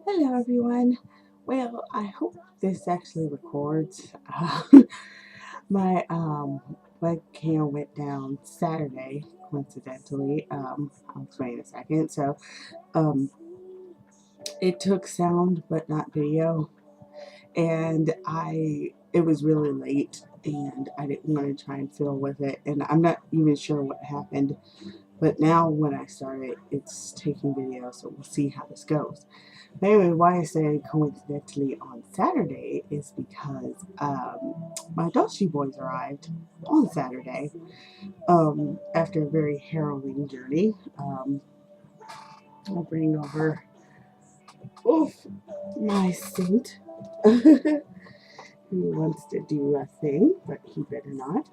Hello everyone. Well, I hope this actually records. My webcam went down Saturday, coincidentally. I'll explain in a second. So, um, it took sound but not video, and it was really late, and I didn't want to try and fiddle with it, and I'm not even sure what happened. But now when I start it, it's taking video, so we'll see how this goes. But anyway, why I say coincidentally on Saturday is because my Dollshes boys arrived on Saturday after a very harrowing journey. I'll bring over my saint who wants to do a thing, but he better not.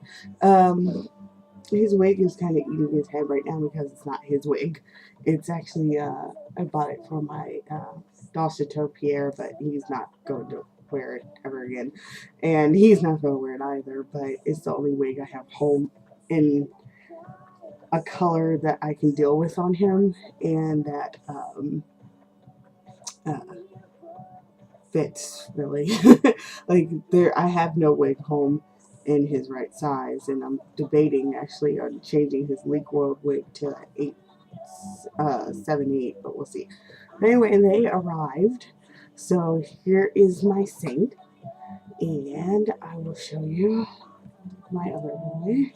His wig is kind of eating his head right now because it's not his wig. It's actually, I bought it for my Dollshes Pierre, but he's not going to wear it ever again. And he's not going to wear it either, but it's the only wig I have home in a color that I can deal with on him and that uh, fits, really. Like, I have no wig home in his right size, and I'm debating actually on changing his Leak World wig to 7/8, but we'll see. But anyway, they arrived, so here is my sink, and I will show you my other boy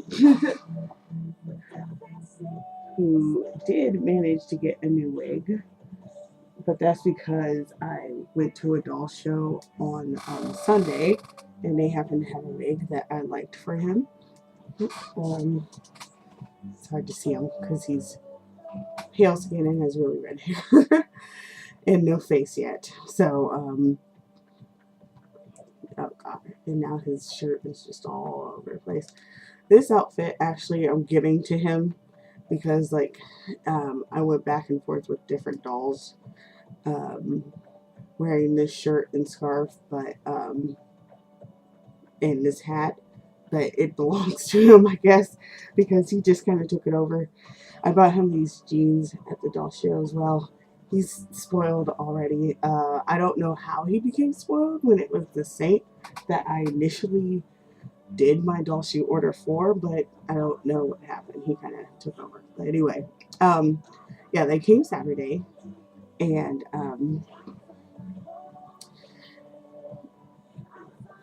who did manage to get a new wig, but that's because I went to a doll show on Sunday, and they happened to have a wig that I liked for him. It's hard to see him because he's pale skin and has really red hair and no face yet. So, oh god, and now his shirt is just all over the place. This outfit actually I'm giving to him because I went back and forth with different dolls wearing this shirt and scarf, but and this hat, but it belongs to him, I guess, because he just kind of took it over. I bought him these jeans at the doll show as well. He's spoiled already. I don't know how he became spoiled when it was the Saint that I initially did my Dollshes order for, but I don't know what happened. He kind of took over. But anyway, yeah, they came Saturday, and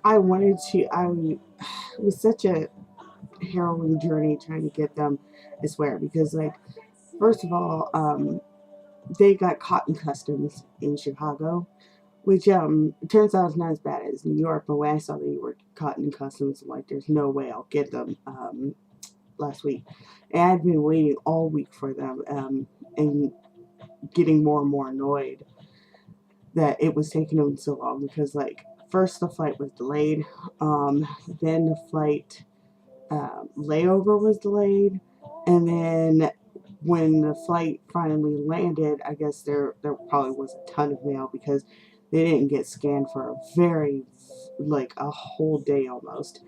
it was such a harrowing journey trying to get them, I swear, because, like, first of all, they got caught in customs in Chicago, which it turns out is not as bad as New York. But when I saw they were caught in customs, I'm like, there's no way I'll get them last week. And I'd been waiting all week for them and getting more and more annoyed that it was taking them so long because, like, first the flight was delayed, then the flight layover was delayed, and then when the flight finally landed, I guess there probably was a ton of mail because they didn't get scanned for a whole day almost.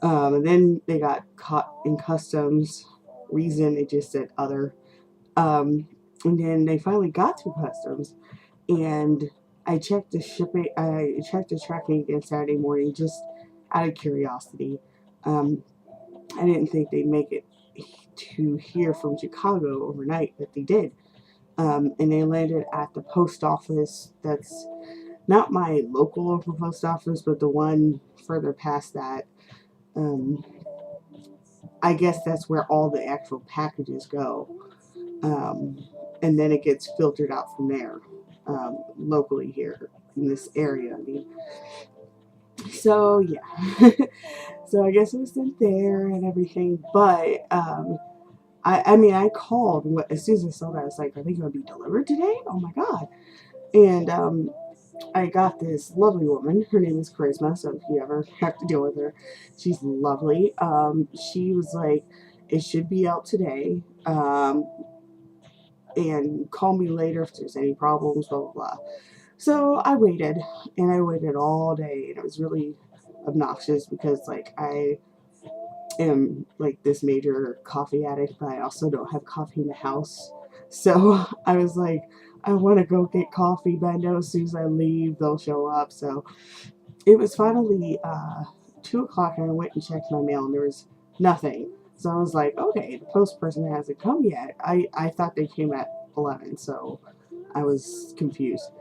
And then they got caught in customs. Reason it just said other. And then they finally got to customs, and I checked the tracking again Saturday morning just out of curiosity. I didn't think they'd make it to here from Chicago overnight, but they did. And they landed at the post office that's not my local post office, but the one further past that. Um, I guess that's where all the actual packages go. Um, and then it gets filtered out from there, locally here in this area. I mean, so yeah. So I guess it was sent there and everything, but I mean, I called as soon as I saw that. I was like, "Are they going to be delivered today? Oh my god!" And I got this lovely woman. Her name is Charisma. So if you ever have to deal with her, she's lovely. She was like, "It should be out today. And call me later if there's any problems." Blah blah blah. So I waited, and I waited all day, and it was really obnoxious because, like, I am like this major coffee addict, but I also don't have coffee in the house. So I was like, I want to go get coffee, but I know as soon as I leave, they'll show up. So it was finally 2 o'clock, and I went and checked my mail, and there was nothing. So I was like, okay, the post person hasn't come yet. I thought they came at 11, so I was confused.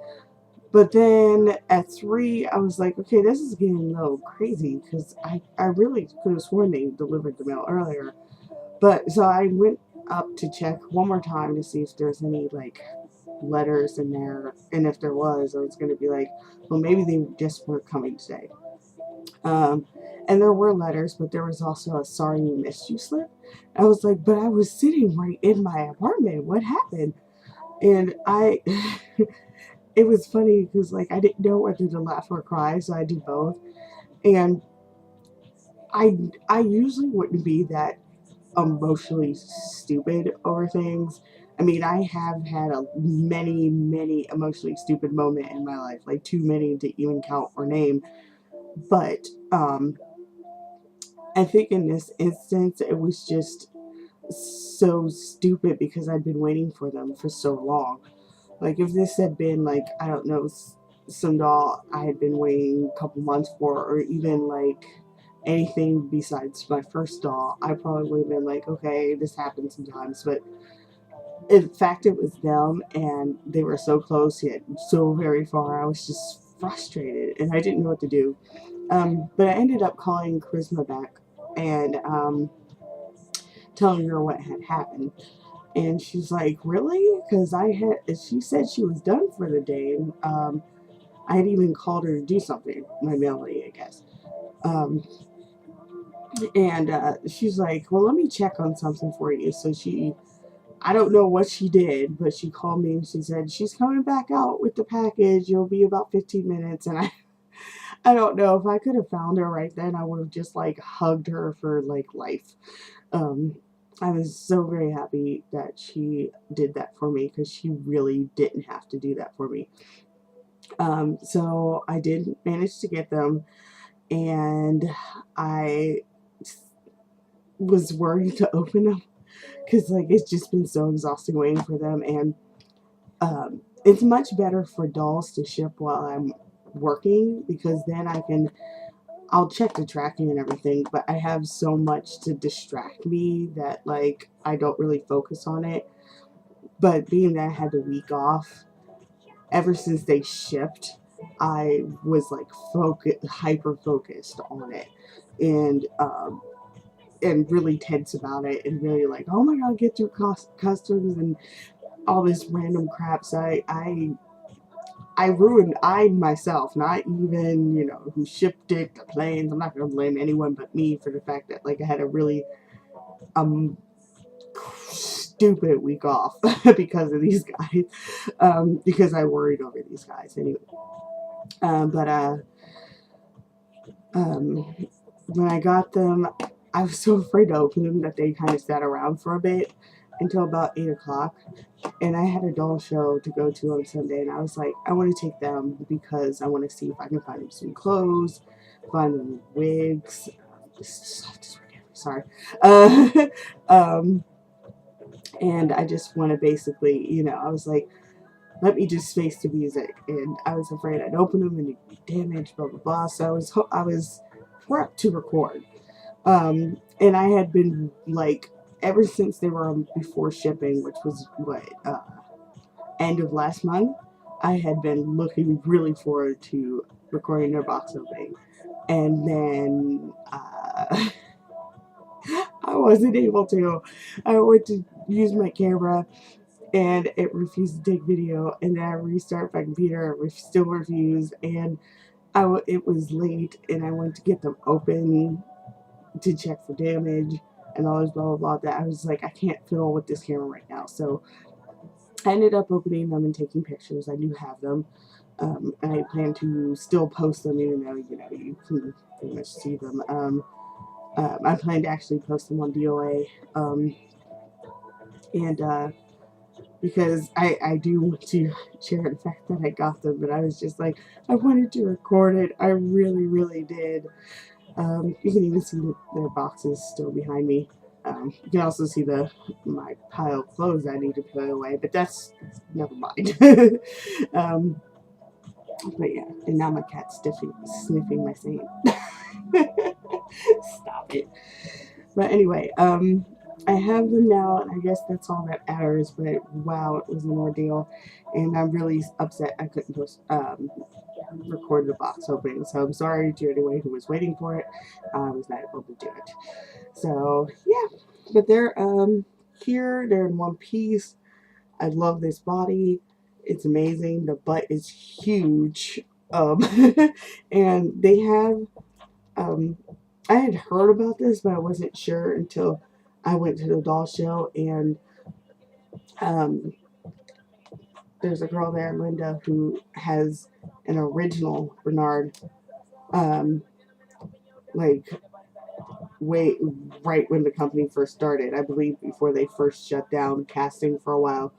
But then at 3, I was like, okay, this is getting a little crazy because I really could have sworn they delivered the mail earlier. But so I went up to check one more time to see if there's any like letters in there. And if there was, I was going to be like, well, maybe they just weren't coming today. Um, and there were letters, but there was also a sorry we missed you slip. I was like, but I was sitting right in my apartment. What happened? And it was funny because like I didn't know whether to laugh or cry, so I did both. And I usually wouldn't be that emotionally stupid over things. I mean, I have had many emotionally stupid moment in my life, like too many to even count or name. But I think in this instance, it was just so stupid because I'd been waiting for them for so long. Like if this had been like, I don't know, some doll I had been waiting a couple months for, or even like anything besides my first doll, I probably would have been like, okay, this happens sometimes. But in fact, it was them, and they were so close yet so very far. I was just frustrated, and I didn't know what to do. But I ended up calling Charisma back and telling her what had happened. And she's like, really? Because she said she was done for the day. And I had even called her to do something, my mail lady, I guess. Um, and she's like, well, let me check on something for you. So I don't know what she did, but she called me and she said, she's coming back out with the package. You'll be about 15 minutes. And I don't know if I could have found her right then, I would have just like hugged her for like life. Um, I was so very happy that she did that for me because she really didn't have to do that for me. So I did manage to get them, and I was worried to open them because like it's just been so exhausting waiting for them. And it's much better for dolls to ship while I'm working because then I'll check the tracking and everything, but I have so much to distract me that like I don't really focus on it. But being that I had the week off, ever since they shipped, I was like hyper focused on it, and really tense about it, and really like, oh my god, get through customs and all this random crap. So I ruined I myself, not even, who shipped it, the planes. I'm not gonna blame anyone but me for the fact that like I had a really um stupid week off because of these guys. Because I worried over these guys anyway. But when I got them, I was so afraid to open them that they kind of sat around for a bit until about 8 o'clock. And I had a doll show to go to on Sunday, and I was like, I want to take them because I want to see if I can find them some clothes, find them wigs. Sorry. Uh, um, and I just want to basically, I was like, let me just face the music. And I was afraid I'd open them and it'd be damaged, blah, blah, blah. So I was prepped to record. And I had been like, ever since they were before shipping, which was end of last month, I had been looking really forward to recording their box opening. And then I wasn't able to. I went to use my camera and it refused to take video, and then I restart my computer, it still refused, and it was late, and I went to get them open to check for damage and all this blah blah blah, that I was like, I can't fiddle with this camera right now. So I ended up opening them and taking pictures. I do have them. And I plan to still post them even though, you can pretty much see them. I plan to actually post them on DOA. And because I do want to share the fact that I got them, but I was just like, I wanted to record it. I really, really did. You can even see their boxes still behind me. You can also see my pile of clothes I need to put away, but that's never mind. um, but yeah, and now my cat's sniffing my stain. Stop it. But anyway, I have them now, and I guess that's all that matters. But wow, it was an ordeal, and I'm really upset I couldn't record the box opening. So I'm sorry to anyone who was waiting for it. I was not able to do it. So yeah, but they're here. They're in one piece. I love this body. It's amazing. The butt is huge. Um, and they have um, I had heard about this, but I wasn't sure until I went to the doll show, and um, there's a girl there, Linda, who has an original Bernard, um, like way right when the company first started, I believe, before they first shut down casting for a while.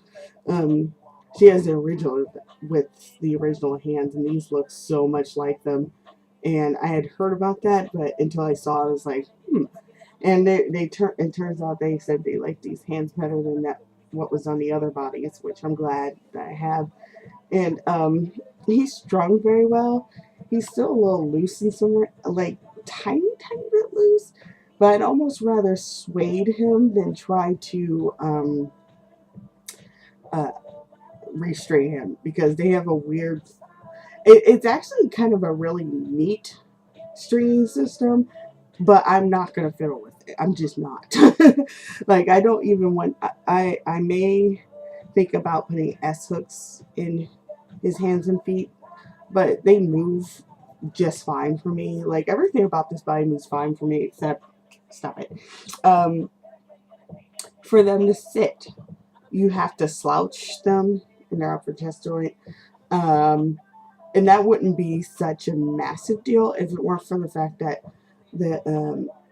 Um, she has the original with the original hands, and these look so much like them. And I had heard about that, but until I saw it, I was like, hmm. And it turns out they said they like these hands better than that what was on the other bodies, which I'm glad that I have. And he's strung very well. He's still a little loose in some, like tiny bit loose, but I'd almost rather swayed him than try to uh, restrain him, because they have a weird. It's actually kind of a really neat stringing system, but I'm not gonna fiddle with it. I'm just not. Like, I don't even want. I may think about putting S hooks in his hands and feet, but they move just fine for me. Like, everything about this body moves fine for me, except, stop it. Um, for them to sit, you have to slouch them in their upper chest joint. Um, and that wouldn't be such a massive deal if it weren't for the fact that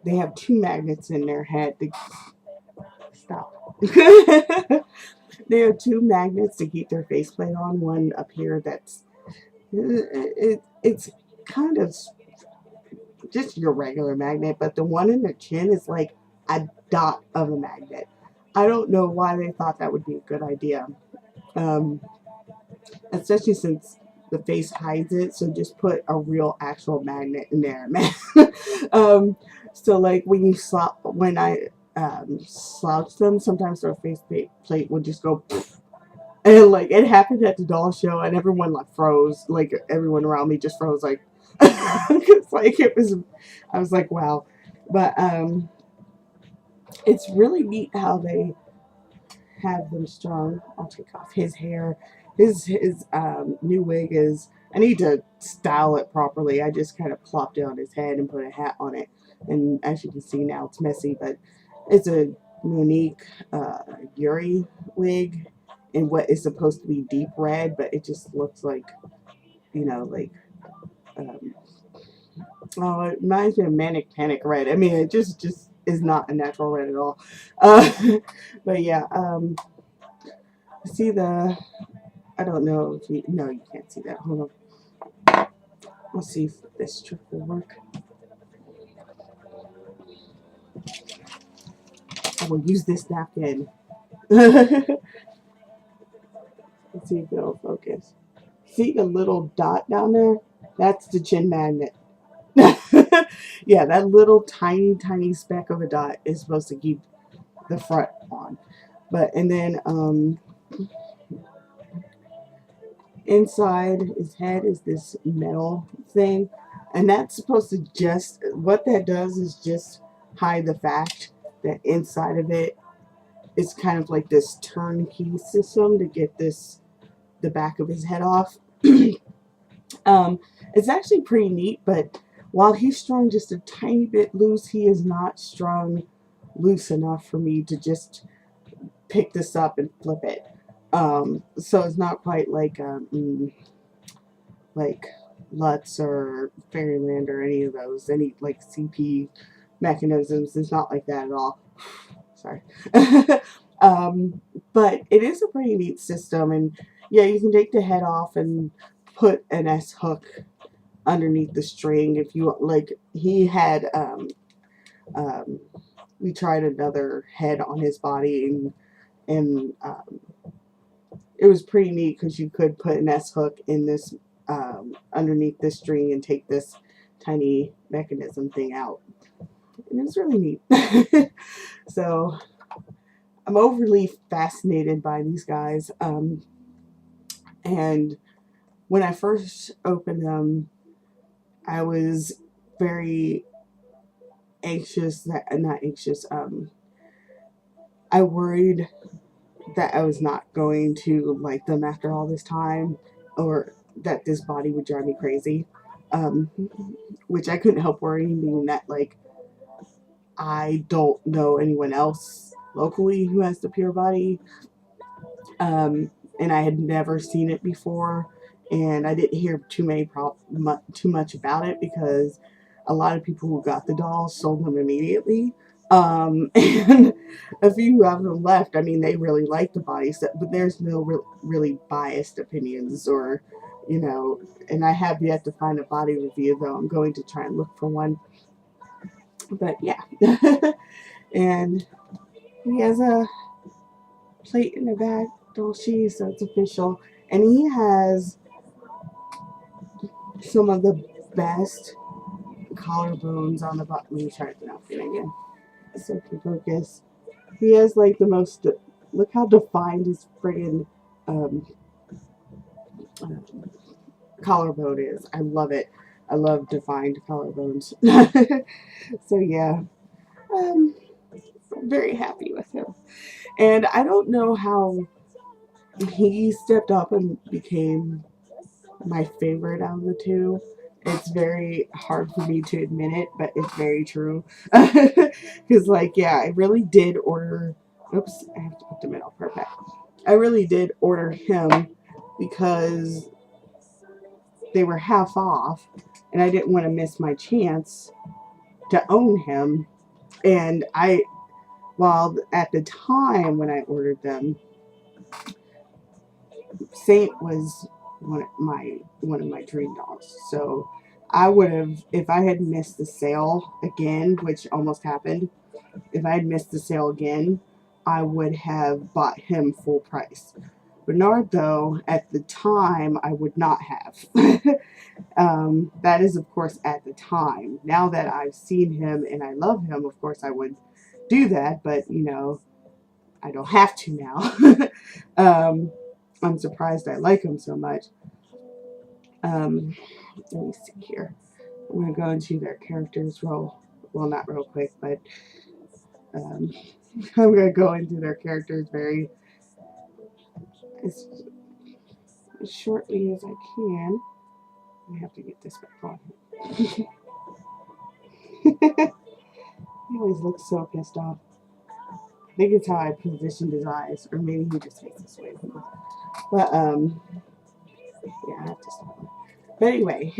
they have two magnets in their head. Stop. They have two magnets to keep their faceplate on. One up here that's it's kind of just your regular magnet, but the one in their chin is like a dot of a magnet. I don't know why they thought that would be a good idea, um, especially since the face hides it. So just put a real actual magnet in there, man. um, so like when I slouch them, sometimes their face plate would just go. And like it happened at the doll show, and everyone like froze. Like everyone around me just froze. Like, it's like it was. I was like, wow. But it's really neat how they have them strung. I'll take off his hair. His new wig is. I need to style it properly. I just kind of plopped it on his head and put a hat on it. And as you can see now, it's messy, but it's a Monique Yuri wig in what is supposed to be deep red, but it just looks like, like, um, oh, it reminds me of Manic Panic red. I mean, it just is not a natural red at all. But yeah, see I don't know if no, you can't see that. Hold on. Let's see if this trick will work. I will use this napkin. Let's see if it'll focus. See the little dot down there? That's the chin magnet. Yeah, that little tiny speck of a dot is supposed to keep the front on. But, and then inside his head is this metal thing, and that's supposed to just, what that does is just hide the fact that inside of it is kind of like this turnkey system to get the back of his head off. It's actually pretty neat, but while he's strung just a tiny bit loose, he is not strung loose enough for me to just pick this up and flip it. So it's not quite like Lutz or Fairyland or any of those, any like CP mechanisms. It's not like that at all. Sorry. But it is a pretty neat system, and yeah, you can take the head off and put an S hook underneath the string if you like. He had um, we tried another head on his body, and it was pretty neat because you could put an S hook in this underneath this string and take this tiny mechanism thing out, and it was really neat. So I'm overly fascinated by these guys, and when I first opened them, I was very anxious, not anxious, I worried that I was not going to like them after all this time, or that this body would drive me crazy, um, which I couldn't help worrying, being that, like, I don't know anyone else locally who has the pure body, and I had never seen it before, and I didn't hear too much about it because a lot of people who got the dolls sold them immediately. And a few of them left. I mean, they really liked the body set, but there's no really biased opinions, or, and I have yet to find a body review, though I'm going to try and look for one. But yeah. And he has a plate in the back, Dollshes, so it's official. And he has some of the best collarbones on the bottom. Let me try the outfit again so I can focus. He has like the most, look how defined his friggin' um, collarbone is. I love it. I love defined collarbones. So yeah, I'm very happy with him. And I don't know how he stepped up and became my favorite out of the two. It's very hard for me to admit it, but it's very true. Because, like, yeah, I really did order. Oops, I have to put them in all perfect. I really did order him because they were half off, and I didn't want to miss my chance to own him. And while at the time when I ordered them, Saint was one of my dream dolls. So I would have, if I had missed the sale again, which almost happened, if I had missed the sale again, I would have bought him full price. Bernard, though, at the time, I would not have. That is, of course, at the time. Now that I've seen him and I love him, of course, I would do that, but, I don't have to now. I'm surprised I like him so much. Let me see here. I'm going to go into their characters well, not real quick, but I'm going to go into their characters very as shortly as I can. I have to get this back on. He always looks so pissed off. I think it's how I positioned his eyes, or maybe he just hates this way. But yeah, I have to stop. But anyway,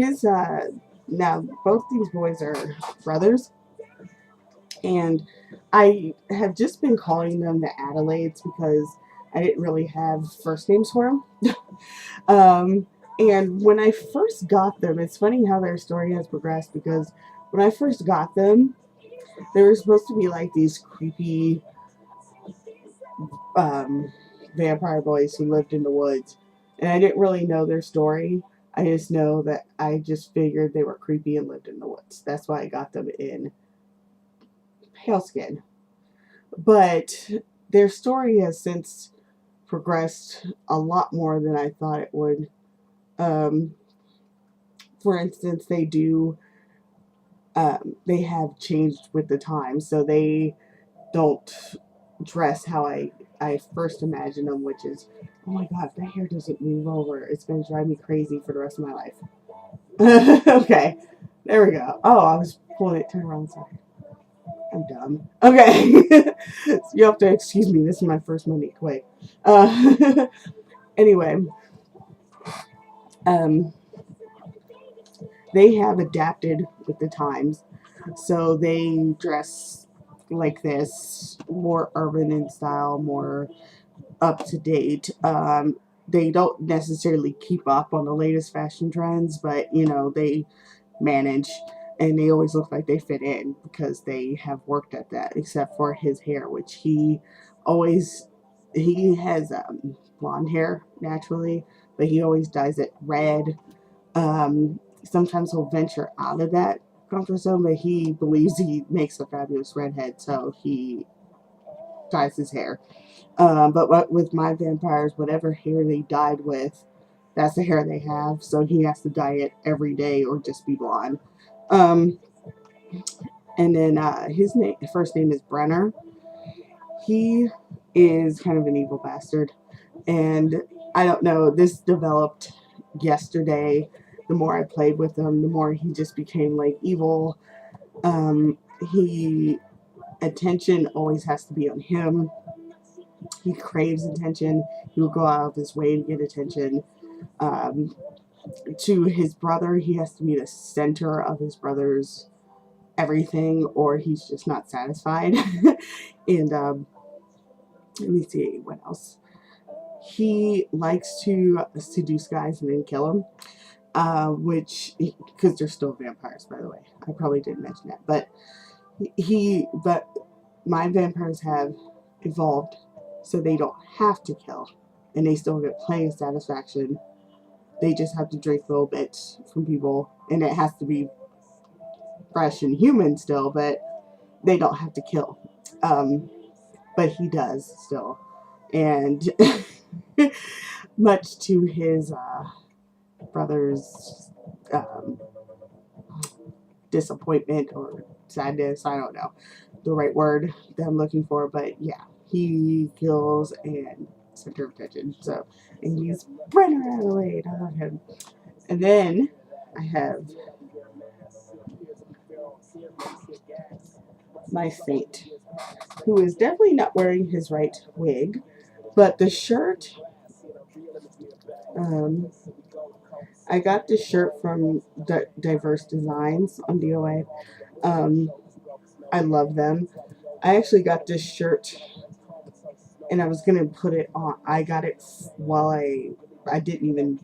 now both these boys are brothers, and I have just been calling them the Adelaides because I didn't really have first names for them. And when I first got them, it's funny how their story has progressed, because when I first got them, they were supposed to be like these creepy vampire boys who lived in the woods. And I didn't really know their story. I just know that I just figured they were creepy and lived in the woods. That's why I got them in pale skin. But their story has since progressed a lot more than I thought it would. For instance, they have changed with the times, so they don't dress how I first imagined them, which is, oh my god, if that hair doesn't move over, it's going to drive me crazy for the rest of my life. Okay, there we go. Oh, I was pulling it to the wrong side. I'm dumb. Okay. So you have to excuse me, this is my first Monique. Wait. Anyway, they have adapted with the times, so they dress like this, more urban in style, more up to date. They don't necessarily keep up on the latest fashion trends, but they manage. and they always look like they fit in because they have worked at that, except for his hair, which he has blonde hair naturally, but he always dyes it red. Sometimes he'll venture out of that comfort zone, but he believes he makes a fabulous redhead, so he dyes his hair. But with my vampires, whatever hair they dyed with, that's the hair they have, so he has to dye it every day or just be blonde. Um, and then his first name is Brenner. He is kind of an evil bastard, and I don't know, this developed yesterday. The more I played with him, the more he just became like evil. He Attention always has to be on him. He craves attention. He will go out of his way to get attention. Um, to his brother, he has to be the center of his brother's everything, or he's just not satisfied. And let me see what else. He likes to seduce guys and then kill them, because they're still vampires, by the way. I probably didn't mention that, but my vampires have evolved so they don't have to kill, and they still get plenty of satisfaction. They just have to drink little bits from people, and it has to be fresh and human still, but they don't have to kill. But he does still, and much to his brother's disappointment or sadness. I don't know the right word that I'm looking for, but yeah, he kills and center of attention. So, and he's Brenner Adelaide. I love him. And then I have my saint, who is definitely not wearing his right wig, but the shirt. I got this shirt from Diverse Designs on DOA. I love them. I actually got this shirt, and I was gonna put it on. I got it while I didn't even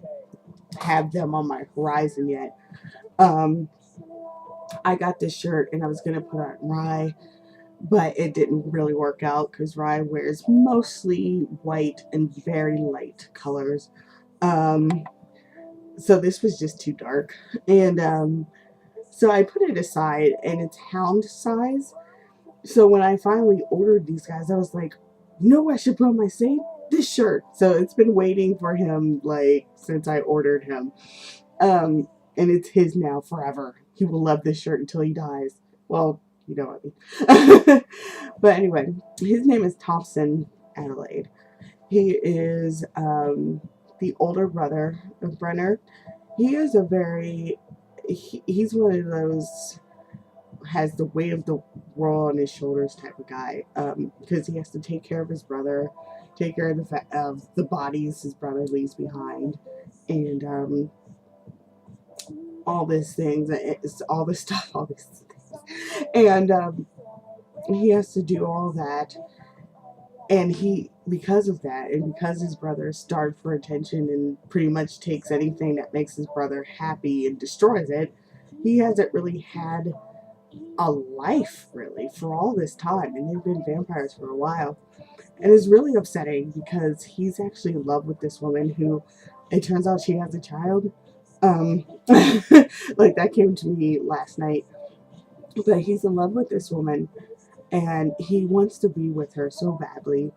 have them on my horizon yet. I got this shirt, and I was gonna put on Rye, but it didn't really work out because Rye wears mostly white and very light colors. So this was just too dark, and so I put it aside, and it's hound size. So when I finally ordered these guys, I was like, you know what I should put on my saint? This shirt. So it's been waiting for him like since I ordered him. And it's his now forever. He will love this shirt until he dies. Well, you know what I mean. But anyway, his name is Thompson Adelaide. He is the older brother of Brenner. He is he's one of those has the weight of the world on his shoulders type of guy, because he has to take care of his brother, take care of the bodies his brother leaves behind, and all these things, all this stuff, all these things, and he has to do all that, and because of that, and because his brother is starved for attention and pretty much takes anything that makes his brother happy and destroys it, he hasn't really had a life really for all this time, and they've been vampires for a while, and it's really upsetting because he's actually in love with this woman who it turns out she has a child. Like that came to me last night, but he's in love with this woman and he wants to be with her so badly,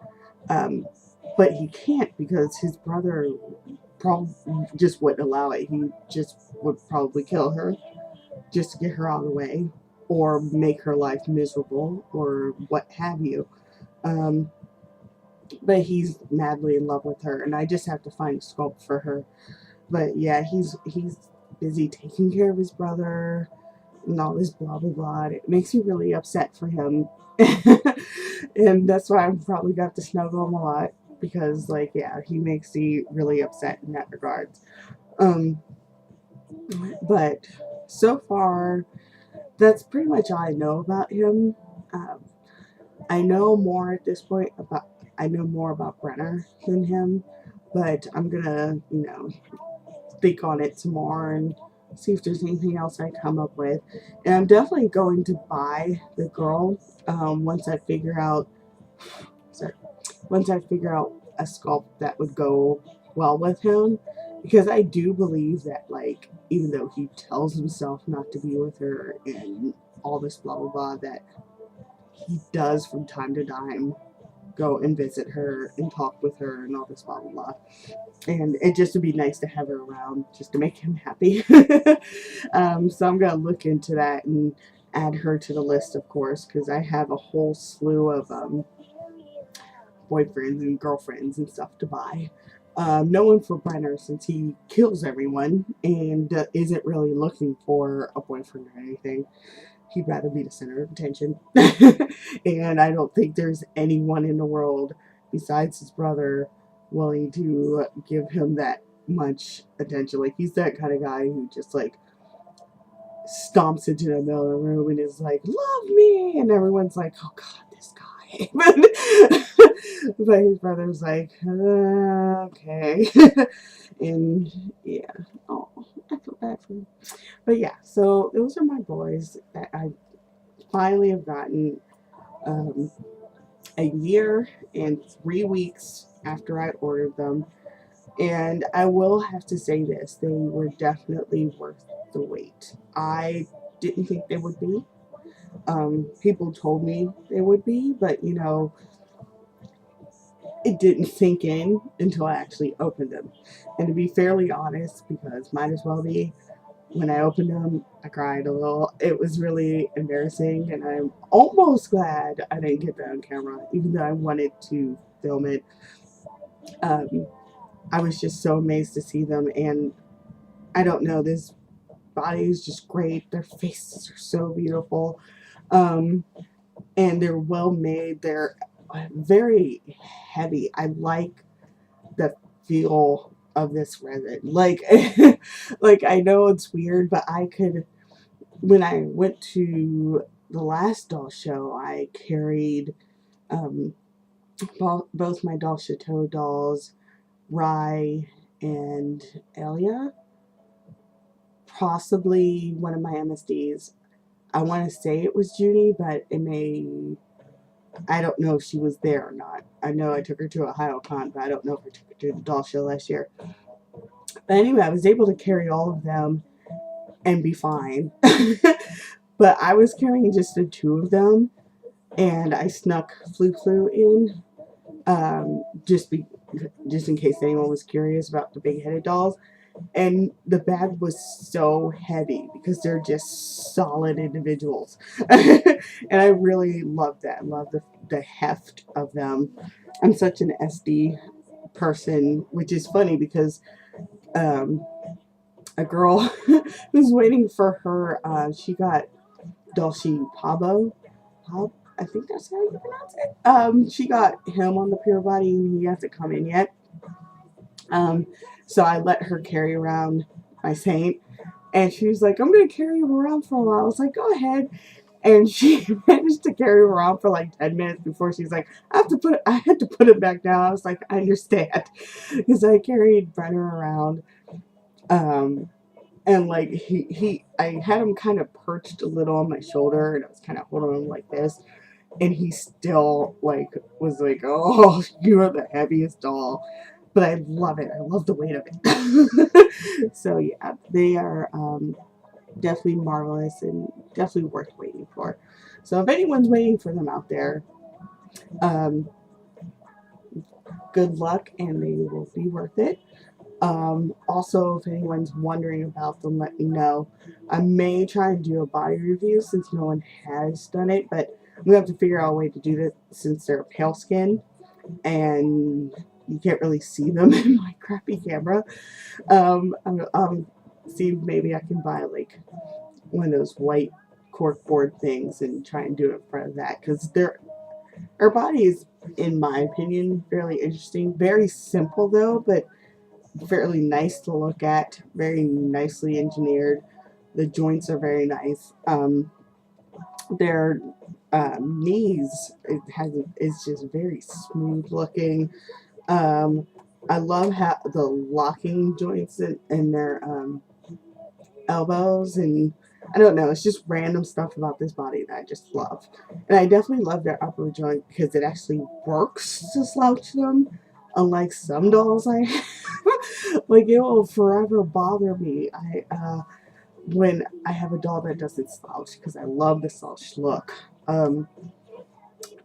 but he can't because his brother probably just wouldn't allow it. He just would probably kill her just to get her out of the way or make her life miserable or what have you. But he's madly in love with her, and I just have to find a scope for her. But yeah, he's busy taking care of his brother and all this blah blah blah. It makes me really upset for him, and that's why I'm probably got to snuggle him a lot because, like, yeah, he makes me really upset in that regard. But so far, that's pretty much all I know about him. I know more at this point I know more about Brenner than him, but I'm gonna, think on it some more and see if there's anything else I come up with. And I'm definitely going to buy the girl once I figure out, sorry, once I figure out a sculpt that would go well with him. Because I do believe that, like, even though he tells himself not to be with her and all this blah blah blah, that he does from time to time go and visit her and talk with her and all this blah blah blah. And it just would be nice to have her around just to make him happy. So I'm gonna look into that and add her to the list, of course, because I have a whole slew of boyfriends and girlfriends and stuff to buy. No one for Brenner, since he kills everyone and isn't really looking for a boyfriend or anything. He'd rather be the center of attention. And I don't think there's anyone in the world besides his brother willing to give him that much attention. Like, he's that kind of guy who just, like, stomps into the middle of the room and is like, love me, and everyone's like, oh god, this guy. But his brother's like, okay. And yeah, oh, I feel bad for him. But yeah, so those are my boys that I finally have gotten a year and 3 weeks after I ordered them. And I will have to say this, they were definitely worth the wait. I didn't think they would be. People told me they would be, but you know, it didn't sink in until I actually opened them. And to be fairly honest, because might as well be, when I opened them, I cried a little. It was really embarrassing, and I'm almost glad I didn't get that on camera, even though I wanted to film it. I was just so amazed to see them, and I don't know, this body is just great. Their faces are so beautiful, and they're well made. They're very heavy. I like the feel of this resin. Like, like, I know it's weird, but I could, when I went to the last doll show, I carried both my Dollshes AKA dolls, Rye and Elia, possibly one of my MSDs. I want to say it was Judy, but it may, I don't know if she was there or not. I know I took her to Ohio Con, but I don't know if I took her to the doll show last year. But anyway, I was able to carry all of them and be fine. But I was carrying just the two of them, and I snuck Flu in, just in case anyone was curious about the big-headed dolls. And the bag was so heavy because they're just solid individuals. And I really love that. I love the heft of them. I'm such an SD person, which is funny because a girl who's waiting for her, she got Dollshes Pabo. I think that's how you pronounce it. She got him on the pure body, and he hasn't come in yet. So I let her carry around my Saint, and she was like, I'm going to carry him around for a while. I was like, go ahead. And she managed to carry him around for like 10 minutes before she's like, I had to put it back down. I was like, I understand. Because I carried Brenner around. And like I had him kind of perched a little on my shoulder, and I was kind of holding him like this. And he still like was like, oh, you are the heaviest doll. But I love it. I love the weight of it. So yeah, they are definitely marvelous and definitely worth waiting for. So if anyone's waiting for them out there, good luck, and they will be worth it. Also, if anyone's wondering about them, let me know. I may try and do a body review since no one has done it, but I'm going to have to figure out a way to do this since they're pale skin and you can't really see them in my crappy camera. See, maybe I can buy like one of those white corkboard things and try and do it in front of that, because her body is, in my opinion, fairly interesting. Very simple though, but fairly nice to look at. Very nicely engineered. The joints are very nice. Their knees is just very smooth looking. I love how the locking joints in their elbows, and I don't know, it's just random stuff about this body that I just love. And I definitely love their upper joint because it actually works to slouch them, unlike some dolls I have. Like, it will forever bother me when I have a doll that doesn't slouch, because I love the slouch look.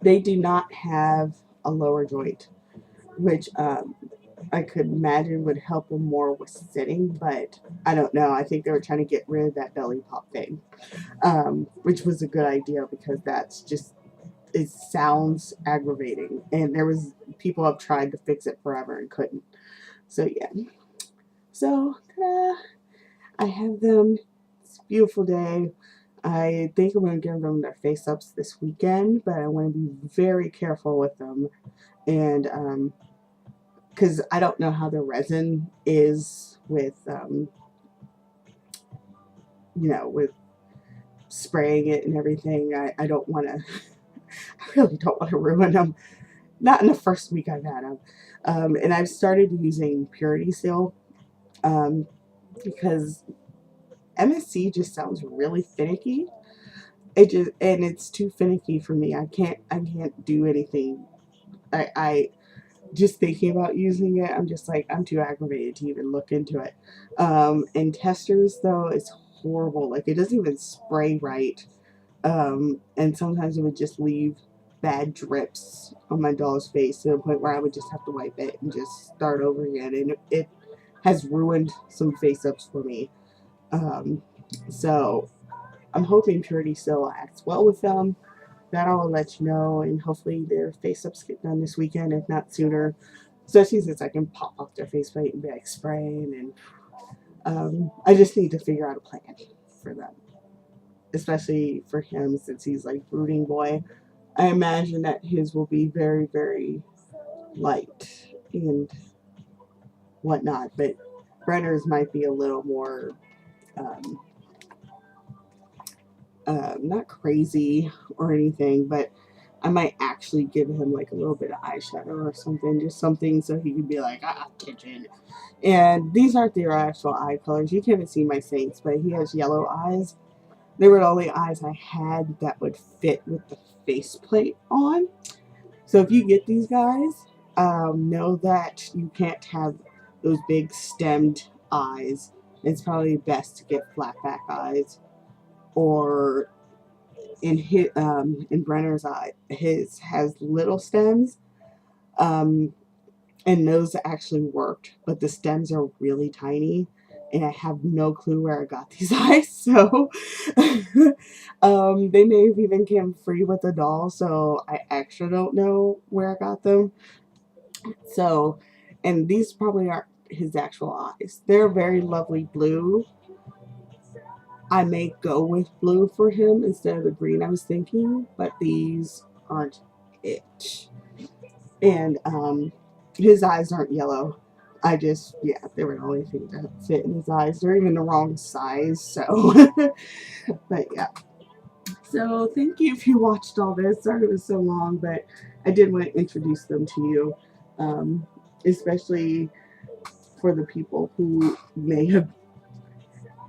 They do not have a lower joint, which I could imagine would help them more with sitting, but I don't know. I think they were trying to get rid of that belly pop thing, which was a good idea, because that's just, it sounds aggravating. And there was people have tried to fix it forever and couldn't. So yeah. So ta-da! I have them. It's a beautiful day. I think I'm going to give them their face ups this weekend, but I want to be very careful with them. And because I don't know how the resin is with, with spraying it and everything. I don't want to, I really don't want to ruin them. Not in the first week I've had them. And I've started using Purity Seal, because MSC just sounds really finicky. And it's too finicky for me. I can't do anything. I just thinking about using it, I'm just like, I'm too aggravated to even look into it. And testers, though, it's horrible. Like, it doesn't even spray right. And sometimes it would just leave bad drips on my doll's face, to the point where I would just have to wipe it and just start over again. And it has ruined some face ups for me. So I'm hoping Purity still acts well with them. That I will let you know, and hopefully their face ups get done this weekend, if not sooner. Especially since I can pop off their face plate and be like spraying, and I just need to figure out a plan for them. Especially for him, since he's like brooding boy. I imagine that his will be very, very light and whatnot, but Brenner's might be a little more um, not crazy or anything, but I might actually give him like a little bit of eyeshadow or something, just something so he can be like, attention. And these aren't their actual eye colors. You can't see my Saints, but he has yellow eyes. They were the only eyes I had that would fit with the faceplate on. So if you get these guys, know that you can't have those big stemmed eyes. It's probably best to get flat back eyes, or in Brenner's eye, his has little stems, and those actually worked, but the stems are really tiny, and I have no clue where I got these eyes. So they may have even came free with the doll, so I actually don't know where I got them. So, and these probably aren't his actual eyes. They're very lovely blue. I may go with blue for him instead of the green I was thinking, but these aren't it. And his eyes aren't yellow. They were the only thing that fit in his eyes. They're even the wrong size, so. But yeah. So thank you if you watched all this. Sorry it was so long, but I did want to introduce them to you, especially for the people who may have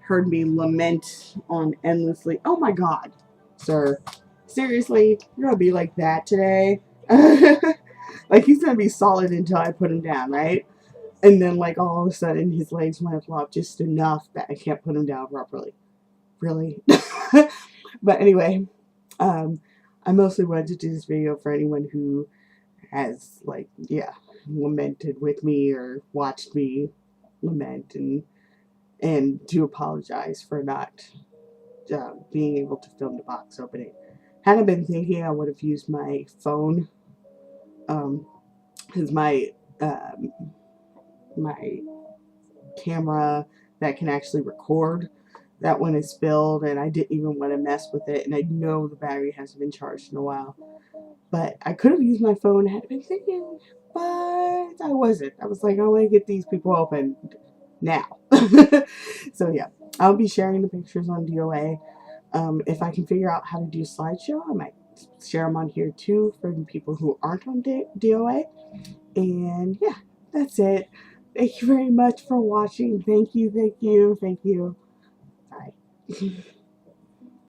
heard me lament on endlessly. Oh my God, sir. Seriously, you're going to be like that today? Like, he's going to be solid until I put him down, right? And then, like, all of a sudden, his legs might flop just enough that I can't put him down properly. Really? But anyway, I mostly wanted to do this video for anyone who has, like, lamented with me or watched me lament, and to apologize for not being able to film the box opening. Had I been thinking, I would have used my phone, because my camera that can actually record, that one is filled, and I didn't even want to mess with it, and I know the battery hasn't been charged in a while. But I could have used my phone, had I been thinking, but I wasn't. I was like, I want to get these people open now. So yeah, I'll be sharing the pictures on DOA. If I can figure out how to do slideshow, I might share them on here too for the people who aren't on DOA. And yeah, that's it. Thank you very much for watching. Thank you, thank you, thank you.